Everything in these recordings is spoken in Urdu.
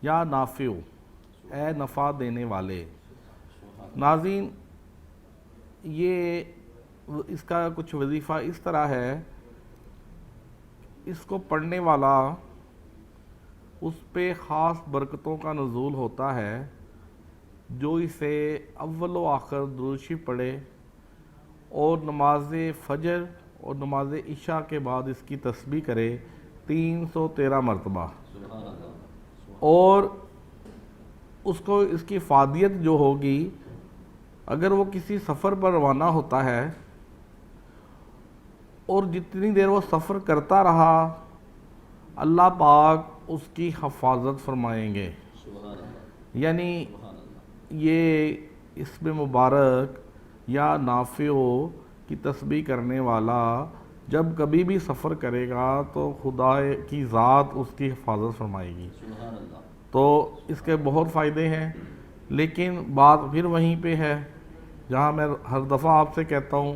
یا نافع، اے نفع دینے والے۔ ناظرین، یہ اس کا کچھ وظیفہ اس طرح ہے، اس کو پڑھنے والا اس پہ خاص برکتوں کا نزول ہوتا ہے، جو اسے اول و آخر درود شریف پڑھے اور نماز فجر اور نماز عشاء کے بعد اس کی تسبیح کرے 313 مرتبہ، اور اس کو اس کی فادیت جو ہوگی، اگر وہ کسی سفر پر روانہ ہوتا ہے اور جتنی دیر وہ سفر کرتا رہا، اللہ پاک اس کی حفاظت فرمائیں گے۔ یعنی یہ اسم مبارک یا نافع کی تسبیح کرنے والا جب کبھی بھی سفر کرے گا تو خدا کی ذات اس کی حفاظت فرمائے گی۔ تو اس کے بہت فائدے ہیں، لیکن بات پھر وہیں پہ ہے جہاں میں ہر دفعہ آپ سے کہتا ہوں،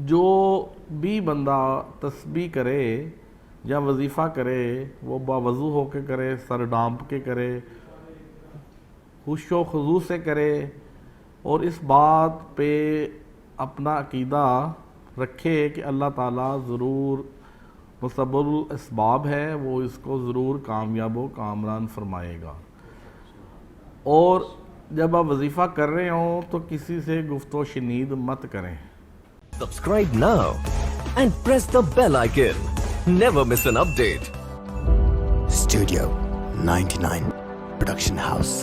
جو بھی بندہ تسبیح کرے یا وظیفہ کرے وہ باوضو ہو کے کرے، سر ڈانپ کے کرے، خشوع و خضوع سے کرے، اور اس بات پہ اپنا عقیدہ رکھے کہ اللہ تعالیٰ ضرور مسبب الاسباب ہے، وہ اس کو ضرور کامیاب و کامران فرمائے گا۔ اور جب آپ وظیفہ کر رہے ہوں تو کسی سے گفت و شنید مت کریں۔ Subscribe now and press the bell icon. Never miss an update. Studio 99 Production House.